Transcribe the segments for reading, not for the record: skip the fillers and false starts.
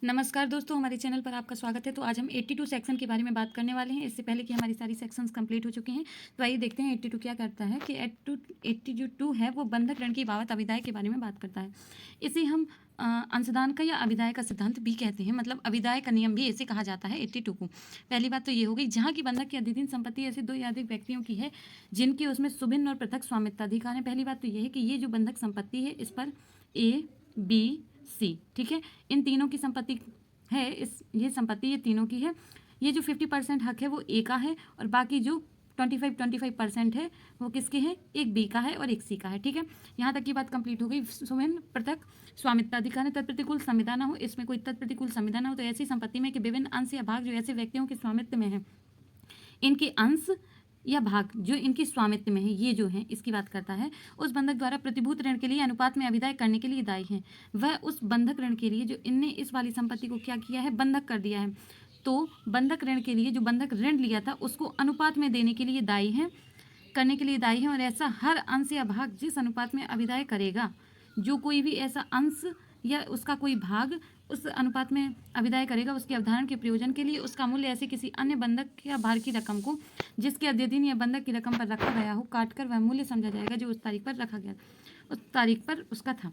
नमस्कार दोस्तों, हमारे चैनल पर आपका स्वागत है। तो आज हम 82 सेक्शन के बारे में बात करने वाले हैं। इससे पहले कि हमारी सारी सेक्शंस कंप्लीट हो चुकी हैं, तो आइए देखते हैं 82 क्या करता है कि 82 जो 2 है वो बंधक ऋण की बाबत अविदाय के बारे में बात करता है। इसे हम अंशदान का या अविदाय का सिद्धांत भी कहते हैं, मतलब अविदाय का नियम भी इसे कहा जाता है 82 को। पहली बात तो ये हो गई, जहाँ की बंधक की अधिधीन संपत्ति ऐसे दो या अधिक व्यक्तियों की है जिनके उसमें सुभिन्न और पृथक स्वामित्वाधिकार है। पहली बात तो ये है कि ये जो बंधक संपत्ति है इस पर ए, बी, सी, ठीक है, इन तीनों की संपत्ति है। ये संपत्ति ये तीनों की है। ये जो 50% हक है वो ए का है और बाकी जो 25% है वो किसके हैं, एक बी का है और एक सी का है। ठीक है, यहाँ तक की बात कंप्लीट हो गई। सुभिन्न पृथक स्वामित्वाधिकार है, तत्प्रतिकूल संविदा ना हो, इसमें कोई तत्प्रतिकूल संविदा ना हो, तो ऐसी संपत्ति में कि विभिन्न अंश या भाग जो ऐसे व्यक्तियों के स्वामित्व में है, इनके अंश या भाग जो इनके स्वामित्व में है, ये जो है इसकी बात करता है। उस बंधक द्वारा प्रतिभूत ऋण के लिए अनुपात में अभिदाय करने के लिए दायी है। वह उस बंधक ऋण के लिए जो इनने इस वाली संपत्ति को क्या किया है, बंधक कर दिया है, तो बंधक ऋण के लिए जो बंधक ऋण लिया था उसको अनुपात में देने के लिए दायी है, करने के लिए दायी है। और ऐसा हर अंश या भाग जिस अनुपात में अभिदाय करेगा, जो कोई भी ऐसा अंश या उसका कोई भाग उस अनुपात में अभिदाय करेगा, उसके अवधारण के प्रयोजन के लिए उसका मूल्य ऐसे किसी अन्य बंधक या भार की रकम को जिसके अध्ययन या बंधक की रकम पर रखा गया हो काटकर वह मूल्य समझा जाएगा जो उस तारीख पर रखा गया, उस तारीख पर उसका था।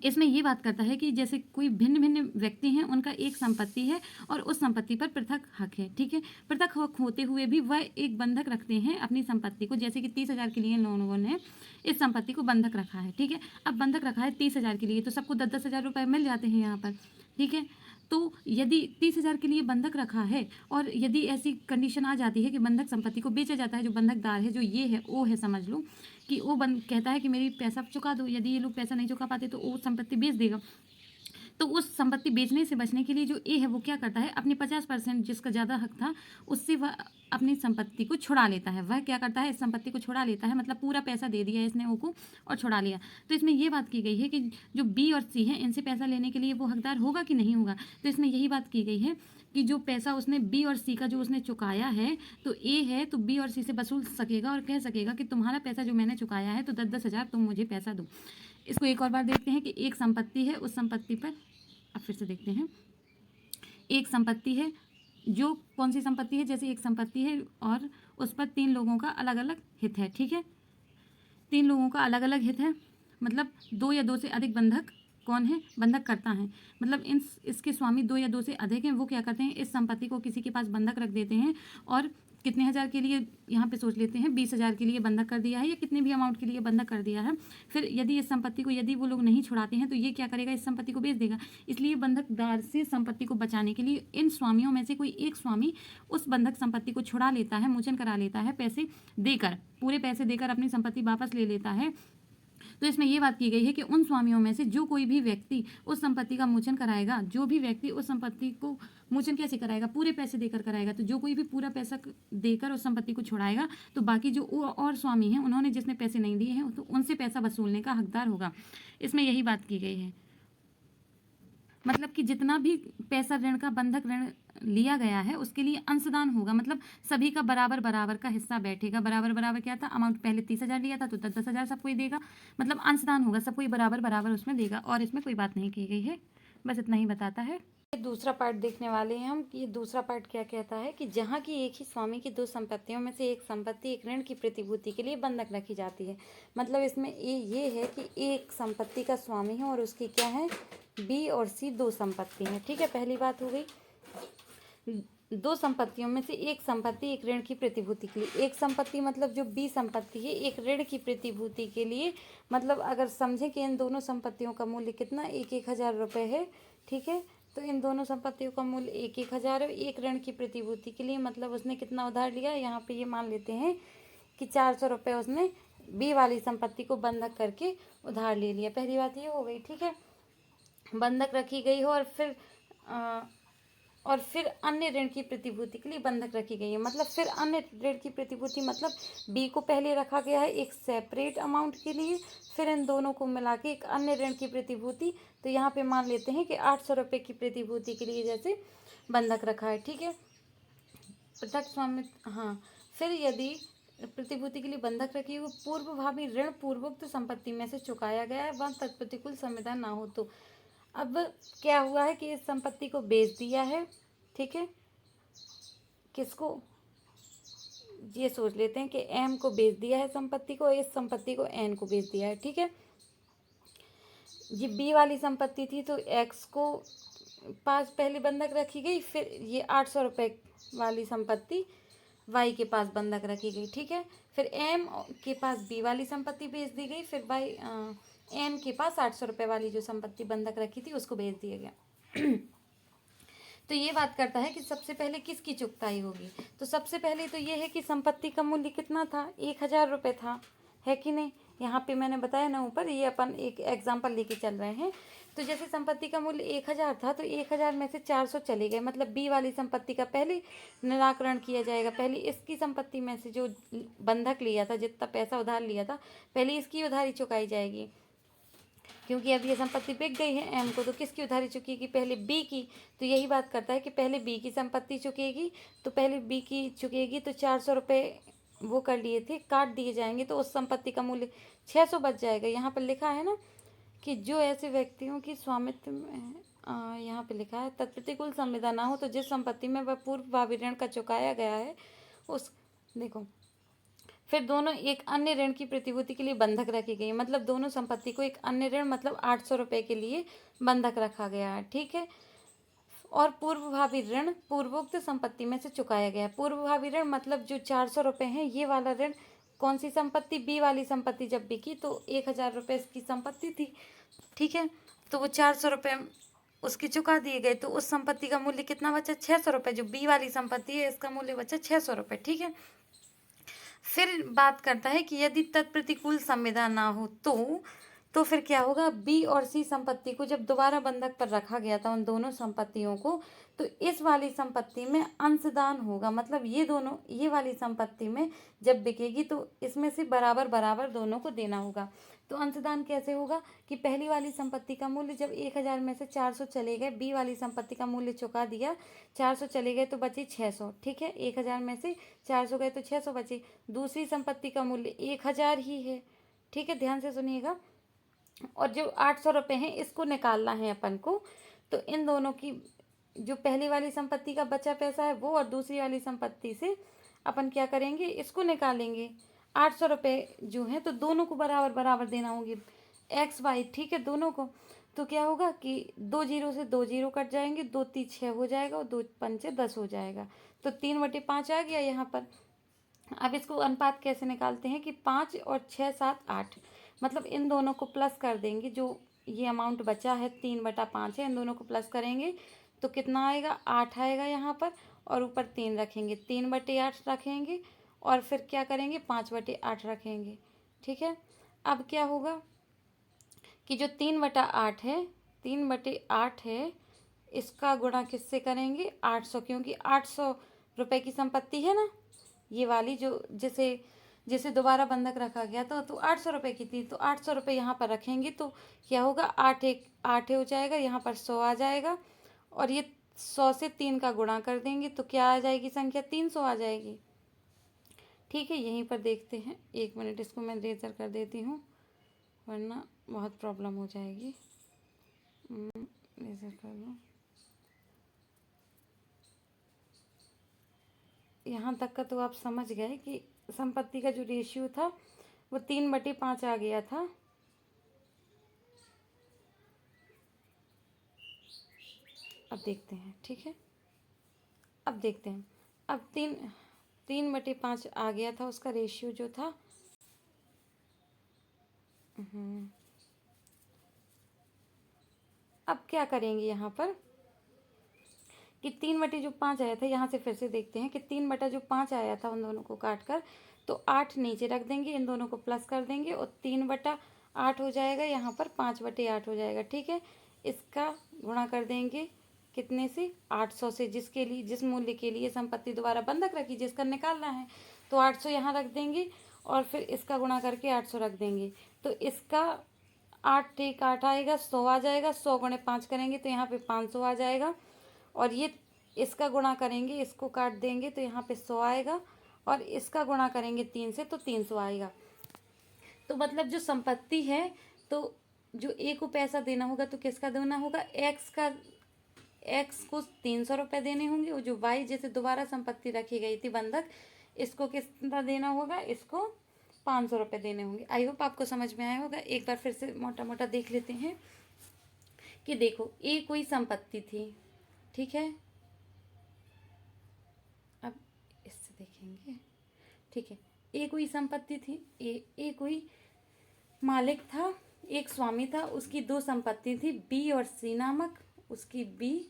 इसमें ये बात करता है कि जैसे कोई भिन्न भिन्न व्यक्ति हैं, उनका एक संपत्ति है और उस संपत्ति पर पृथक हक है। ठीक है, पृथक हक होते हुए भी वह एक बंधक रखते हैं अपनी संपत्ति को, जैसे कि 30,000 के लिए इन लोगों ने इस संपत्ति को बंधक रखा है। ठीक है, अब बंधक रखा है 30,000 के लिए, तो सबको 10-10 हज़ार रुपये मिल जाते हैं यहाँ पर। ठीक है, तो यदि 30,000 के लिए बंधक रखा है और यदि ऐसी कंडीशन आ जाती है कि बंधक संपत्ति को बेचा जाता है, जो बंधकदार है, जो ये है ओ है, समझ लो कि वो कहता है कि मेरी पैसा चुका दो, यदि ये लोग पैसा नहीं चुका पाते तो वो संपत्ति बेच देगा। तो उस संपत्ति बेचने से बचने के लिए जो ए है वो क्या करता है, अपने 50% जिसका ज़्यादा हक था उससे वह अपनी संपत्ति को छुड़ा लेता है। वह क्या करता है, इस संपत्ति को छुड़ा लेता है, मतलब पूरा पैसा दे दिया इसने वो को और छुड़ा लिया। तो इसमें ये बात की गई है कि जो बी और सी हैं इनसे पैसा लेने के लिए वो हकदार होगा कि नहीं होगा। तो इसमें यही बात की गई है कि जो पैसा उसने बी और सी का जो उसने चुकाया है, तो ए है तो बी और सी से वसूल सकेगा और कह सकेगा कि तुम्हारा पैसा जो मैंने चुकाया है तो 10-10 हज़ार तुम मुझे पैसा दो। इसको एक और बार देखते हैं कि एक संपत्ति है, उस संपत्ति पर अब फिर से देखते हैं, एक संपत्ति है, जो कौन सी संपत्ति है, जैसे एक संपत्ति है और उस पर 3 लोगों का अलग अलग हित है। ठीक है, 3 लोगों का अलग अलग हित है, मतलब 2 या 2 से अधिक बंधक कौन है, बंधक करता है, मतलब इसके स्वामी 2 या 2 से अधिक हैं। वो क्या करते हैं, इस संपत्ति को किसी के पास बंधक रख देते हैं और कितने हज़ार के लिए, यहाँ पे सोच लेते हैं 20,000 के लिए बंधक कर दिया है या कितने भी अमाउंट के लिए बंधक कर दिया है। फिर यदि इस संपत्ति को यदि वो लोग नहीं छुड़ाते हैं तो ये क्या करेगा, इस संपत्ति को बेच देगा। इसलिए बंधकदार से संपत्ति को बचाने के लिए इन स्वामियों में से कोई एक स्वामी उस बंधक संपत्ति को छुड़ा लेता है, मोचन करा लेता है, पैसे देकर, पूरे पैसे देकर अपनी संपत्ति वापस ले लेता है। तो इसमें यह बात की गई है कि उन स्वामियों में से जो कोई भी व्यक्ति उस संपत्ति का मोचन कराएगा, जो भी व्यक्ति उस संपत्ति को मोचन कैसे कराएगा, पूरे पैसे देकर कराएगा, तो जो कोई भी पूरा पैसा देकर उस संपत्ति को छुड़ाएगा, तो बाकी जो और स्वामी हैं उन्होंने जिसने पैसे नहीं दिए हैं तो उनसे पैसा वसूलने का हकदार होगा। इसमें यही बात की गई है, मतलब कि जितना भी पैसा ऋण का बंधक ऋण लिया गया है उसके लिए अंशदान होगा, मतलब सभी का बराबर बराबर का हिस्सा बैठेगा। बराबर बराबर क्या था, अमाउंट पहले 30,000 लिया था तो 10-10 हज़ार सब कोई देगा, मतलब अंशदान होगा, सब कोई बराबर बराबर उसमें देगा। और इसमें कोई बात नहीं की गई है, बस इतना ही बताता है। दूसरा पार्ट देखने वाले हैं हम कि ये दूसरा पार्ट क्या कहता है कि जहाँ की एक ही स्वामी की 2 संपत्तियों में से एक संपत्ति एक ऋण की प्रतिभूति के लिए बंधक रखी जाती है। मतलब इसमें ये है कि एक संपत्ति का स्वामी है और उसकी क्या है, बी और सी 2 संपत्ति हैं। ठीक है, पहली बात हो गई। 2 संपत्तियों में से एक संपत्ति एक ऋण की प्रतिभूति के लिए, एक संपत्ति मतलब जो बी संपत्ति है एक ऋण की प्रतिभूति के लिए, मतलब अगर समझें कि इन दोनों संपत्तियों का मूल्य कितना 1-1 हज़ार रुपये है। ठीक है, तो इन दोनों संपत्तियों का मूल्य 1-1 हज़ार है। एक ऋण की प्रतिभूति के लिए मतलब उसने कितना उधार लिया, यहाँ पे ये मान लेते हैं कि 400 रुपये उसने बी वाली संपत्ति को बंधक करके उधार ले लिया। पहली बात ये हो गई। ठीक है, बंधक रखी गई हो और फिर अन्य ऋण की प्रतिभूति के लिए बंधक रखी गई है, मतलब फिर अन्य ऋण की प्रतिभूति मतलब बी को पहले रखा गया है एक सेपरेट अमाउंट के लिए, फिर इन दोनों को मिला के एक अन्य ऋण की प्रतिभूति, तो यहाँ पे मान लेते हैं कि 800 रुपये की प्रतिभूति के लिए जैसे बंधक रखा है। ठीक है, पृथक स्वामित्व, हाँ, फिर यदि प्रतिभूति के लिए बंधक रखी हुई पूर्वभावी ऋण पूर्वोक्त संपत्ति में से चुकाया गया है, वह तत्प्रतिकूल संविदा ना हो तो अब क्या हुआ है कि इस संपत्ति को बेच दिया है, ठीक है, किसको, ये सोच लेते हैं कि एम को बेच दिया है संपत्ति को, इस संपत्ति को एन को बेच दिया है, ठीक है। ये बी वाली संपत्ति थी तो एक्स को पास पहले बंधक रखी गई, फिर ये 800 रुपये वाली संपत्ति वाई के पास बंधक रखी गई, ठीक है। फिर एम के पास बी वाली संपत्ति बेच दी गई, फिर वाई एन के पास 800 रुपये वाली जो संपत्ति बंधक रखी थी उसको बेच दिया गया। तो ये बात करता है कि सबसे पहले किसकी चुकताई होगी। तो सबसे पहले तो ये है कि संपत्ति का मूल्य कितना था, 1000 रुपये था, है कि नहीं। यहाँ पे मैंने बताया ना ऊपर, ये अपन एक एग्जाम्पल लेके चल रहे हैं। तो जैसे संपत्ति का मूल्य 1000 था तो 1000 में से 400 चले गए, मतलब बी वाली संपत्ति का पहले निराकरण किया जाएगा। पहले इसकी संपत्ति में से जो बंधक लिया था, जितना पैसा उधार लिया था, पहले इसकी उधारी चुकाई जाएगी, क्योंकि अब ये संपत्ति बिक गई है एम को, तो किसकी उधारी चुकेगी, पहले बी की। तो यही बात करता है कि पहले बी की संपत्ति चुकेगी, तो पहले बी की चुकेगी तो 400 रुपये वो कर लिए थे, काट दिए जाएंगे, तो उस संपत्ति का मूल्य 600 बच जाएगा। यहाँ पर लिखा है ना कि जो ऐसे व्यक्तियों की स्वामित्व में, यहाँ पे लिखा है तत्प्रतिकूल संविदा ना हो तो जिस संपत्ति में वह पूर्व भावी ऋण का चुकाया गया है उस, देखो, फिर दोनों एक अन्य ऋण की प्रतिभूति के लिए बंधक रखी गई, मतलब दोनों संपत्ति को एक अन्य ऋण मतलब 800 रुपये के लिए बंधक रखा गया है, ठीक है। और पूर्व भावी ऋण पूर्वोक्त संपत्ति में से चुकाया गया है। पूर्व भावी ऋण मतलब जो 400 रुपये हैं, ये वाला ऋण कौन सी संपत्ति, बी वाली संपत्ति जब बिकी तो 1000 रुपये की संपत्ति थी, ठीक है, तो वो 400 रुपये उसकी चुका दिए गए, तो उस संपत्ति का मूल्य कितना बचा, 600 रुपये। जो बी वाली संपत्ति है इसका मूल्य बचा 600 रुपये, ठीक है। फिर बात करता है कि यदि तत्प्रतिकूल संविदा ना हो तो फिर क्या होगा, बी और सी संपत्ति को जब दोबारा बंधक पर रखा गया था उन दोनों संपत्तियों को, तो इस वाली संपत्ति में अंशदान होगा, मतलब ये दोनों, ये वाली संपत्ति में जब बिकेगी तो इसमें से बराबर बराबर दोनों को देना होगा। तो अंशदान कैसे होगा कि पहली वाली संपत्ति का मूल्य जब 1000 में से 400 चले गए, बी वाली संपत्ति का मूल्य चुका दिया, 400 चले गए तो बची 600, ठीक है, 1000 में से 400 गए तो 600 बची। दूसरी संपत्ति का मूल्य 1000 ही है, ठीक है, ध्यान से सुनिएगा। और जो 800 रुपये हैं इसको निकालना है अपन को, तो इन दोनों की जो पहली वाली संपत्ति का बचा पैसा है वो और दूसरी वाली संपत्ति से अपन क्या करेंगे, इसको निकालेंगे। 800 रुपये जो हैं तो दोनों को बराबर बराबर देना होंगे, एक्स वाई, ठीक है, दोनों को। तो क्या होगा कि 2 जीरो से 2 जीरो कट जाएंगे, 2 3 6 हो जाएगा और 2 पंचे 10 हो जाएगा, तो 3/5 आ गया यहाँ पर। अब इसको अनुपात कैसे निकालते हैं कि 5 और 6 7 8, मतलब इन दोनों को प्लस कर देंगे, जो ये अमाउंट बचा है 3/5 है, इन दोनों को प्लस करेंगे तो कितना आएगा, 8 आएगा यहाँ पर, और ऊपर 3 रखेंगे, 3/8 रखेंगे, और फिर क्या करेंगे, 5/8 रखेंगे, ठीक है। अब क्या होगा कि जो 3/8 है, 3/8 है, इसका गुणा किससे करेंगे, 800, क्योंकि 800 रुपये की संपत्ति है ना ये वाली, जो जिसे दोबारा बंधक रखा गया था, तो 800 रुपये की थी, तो 800 रुपये यहाँ पर रखेंगे तो क्या होगा, 8 1 8 हो जाएगा, यहाँ पर 100 आ जाएगा, और ये 100 से 3 का गुणा कर देंगे तो क्या आ जाएगी संख्या, 300 आ जाएगी, ठीक है। यहीं पर देखते हैं, 1 मिनट, इसको मैं रेजर कर देती हूँ वरना बहुत प्रॉब्लम हो जाएगी। रेजर कर लो, यहाँ तक का तो आप समझ गए कि संपत्ति का जो रेशियो था वो 3/5 आ गया था। अब देखते हैं, ठीक है, अब देखते हैं, अब 3/5 आ गया था उसका रेशियो जो था। अब क्या करेंगे यहाँ पर कि 3/5 आया था, यहाँ से फिर से देखते हैं कि 3/5 आया था, उन दोनों को काट कर तो 8 नीचे रख देंगे, इन दोनों को प्लस कर देंगे और 3/8 हो जाएगा, यहाँ पर 5/8 हो जाएगा, ठीक है। इसका गुणा कर देंगे कितने से, 800 से, जिसके लिए, जिस मूल्य के लिए संपत्ति दोबारा बंधक रखी, जिसका निकालना है, तो 800 यहाँ रख देंगे और फिर इसका गुणा करके 800 रख देंगे, तो इसका 8 1 8 आएगा, 100 आ जाएगा, 100 गुणे 5 करेंगे तो यहाँ पे 500 आ जाएगा, और ये इसका गुणा करेंगे, इसको काट देंगे तो यहाँ पे 100 आएगा, और इसका गुणा करेंगे 3 से तो 300 आएगा। तो मतलब जो संपत्ति है तो जो ए को पैसा देना होगा तो किसका देना होगा, एक्स को 300 रुपये देने होंगे, और जो वाई जैसे दोबारा संपत्ति रखी गई थी बंधक, इसको कितना देना होगा, इसको 500 रुपये देने होंगे। आई होप आपको समझ में आया होगा। एक बार फिर से मोटा मोटा देख लेते हैं कि देखो ए कोई संपत्ति थी, ठीक है, अब इससे देखेंगे, ठीक है, ए कोई संपत्ति थी, ए कोई मालिक था, एक स्वामी था, उसकी दो संपत्ति थी, बी और सी नामक, उसकी बी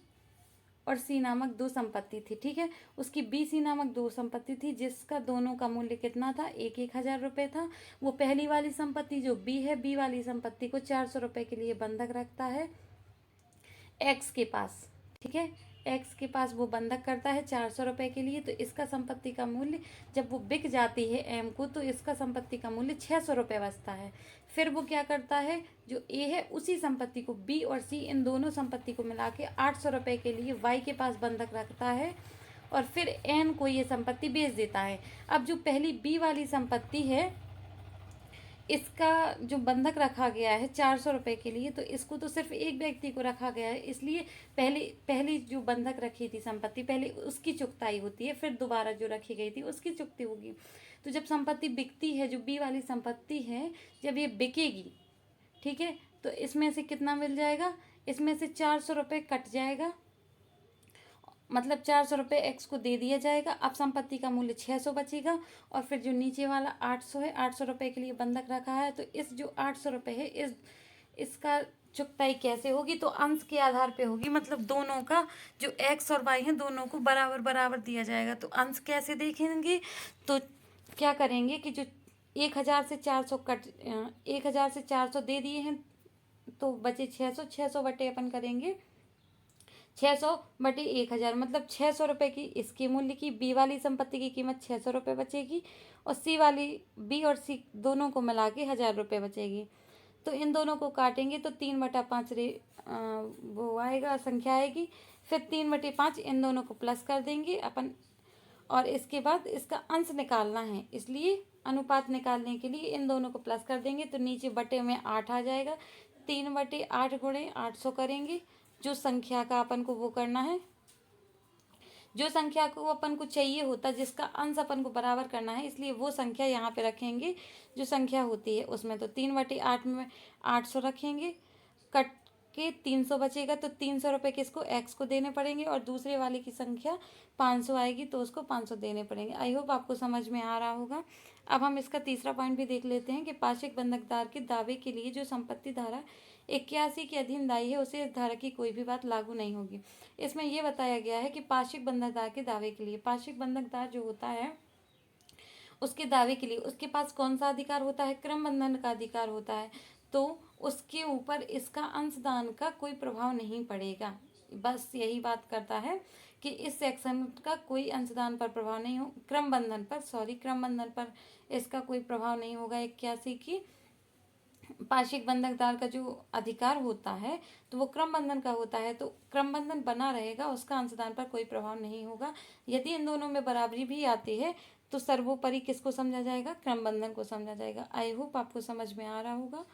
और सी नामक दो संपत्ति थी, ठीक है। उसकी बी सी नामक दो संपत्ति थी जिसका दोनों का मूल्य कितना था, 1,000 रुपये था। वो पहली वाली संपत्ति जो बी है, बी वाली संपत्ति को 400 रुपये के लिए बंधक रखता है एक्स के पास, ठीक है, एक्स के पास वो बंधक करता है 400 रुपये के लिए। तो इसका संपत्ति का मूल्य जब वो बिक जाती है एम को, तो इसका संपत्ति का मूल्य 600 रुपये बचता है। फिर वो क्या करता है, जो ए है उसी संपत्ति को, बी और सी इन दोनों संपत्ति को मिला के 800 रुपये के लिए वाई के पास बंधक रखता है, और फिर एन को ये संपत्ति बेच देता है। अब जो पहली बी वाली संपत्ति है, इसका जो बंधक रखा गया है 400 रुपये के लिए, तो इसको तो सिर्फ एक व्यक्ति को रखा गया है, इसलिए पहली जो बंधक रखी थी संपत्ति, पहले उसकी चुकताई होती है, फिर दोबारा जो रखी गई थी उसकी चुकती होगी। तो जब संपत्ति बिकती है, जो बी वाली संपत्ति है, जब ये बिकेगी, ठीक है, तो इसमें से कितना मिल जाएगा, इसमें से 400 रुपये कट जाएगा, मतलब 400 रुपये एक्स को दे दिया जाएगा। अब संपत्ति का मूल्य 600 बचेगा, और फिर जो नीचे वाला 800 है, 800 रुपये के लिए बंधक रखा है, तो इस जो 800 रुपये है, इसका चुकताई कैसे होगी, तो अंश के आधार पे होगी, मतलब दोनों का जो एक्स और वाई है दोनों को बराबर बराबर दिया जाएगा। तो अंश कैसे देखेंगे, तो क्या करेंगे कि जो 1,000 से 400 1,000 से 400 दे दिए हैं, तो बचे 600 बटे अपन करेंगे 600 बटे 1,000, मतलब 600 रुपये की इसके मूल्य की, बी वाली संपत्ति की कीमत 600 रुपये बचेगी, और सी वाली, बी और सी दोनों को मिला के 1,000 रुपये बचेगी। तो इन दोनों को काटेंगे तो 3/5 वो आएगा, संख्या आएगी। फिर 3/5 इन दोनों को प्लस कर देंगे अपन, और इसके बाद इसका अंश निकालना है, इसलिए अनुपात निकालने के लिए इन दोनों को प्लस कर देंगे, तो नीचे बटे में 8 आ जाएगा। 3/8 गुणे 800 करेंगे, जो संख्या का अपन को वो करना है, जो संख्या को अपन को चाहिए होता, जिसका अंश अपन को बराबर करना है, इसलिए वो संख्या यहाँ पे रखेंगे जो संख्या होती है उसमें। तो 3/8 में 800 रखेंगे, कट के 300 बचेगा, तो 300 रुपये किसको, एक्स को देने पड़ेंगे, और दूसरे वाले की संख्या 500 आएगी तो उसको 500 देने पड़ेंगे। आई होप आपको समझ में आ रहा होगा। अब हम इसका तीसरा पॉइंट भी देख लेते हैं कि पाक्षिक बंधकदार के दावे के लिए जो संपत्ति धारा 81 के अधीन दायी है, उसे इस धारा की कोई भी बात लागू नहीं होगी। इसमें यह बताया गया है कि पाक्षिक बंधकदार के दावे के लिए, पाक्षिक बंधकदार जो होता है उसके दावे के लिए उसके पास कौन सा अधिकार होता है, क्रम बंधन का अधिकार होता है। तो उसके ऊपर इसका अंशदान का कोई प्रभाव नहीं पड़ेगा। बस यही बात करता है कि इस सेक्शन का कोई अंशदान पर प्रभाव नहीं हो, क्रम बंधन पर इसका कोई प्रभाव नहीं होगा। 81 की पाक्षिक बंधकदार का जो अधिकार होता है तो वो क्रम बंधन का होता है, तो क्रम बंधन बना रहेगा, उसका अंशदान पर कोई प्रभाव नहीं होगा। यदि इन दोनों में बराबरी भी आती है तो सर्वोपरि किसको समझा जाएगा, क्रम बंधन को समझा जाएगा। आई होप आपको समझ में आ रहा होगा।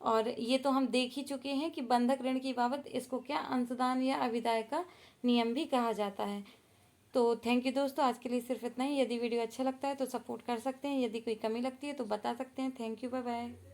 और ये तो हम देख ही चुके हैं कि बंधक ऋण की बाबत इसको क्या अंशदान या अभिदाय का नियम भी कहा जाता है। तो थैंक यू दोस्तों, आज के लिए सिर्फ इतना ही। यदि वीडियो अच्छा लगता है तो सपोर्ट कर सकते हैं, यदि कोई कमी लगती है तो बता सकते हैं। Thank you, bye bye.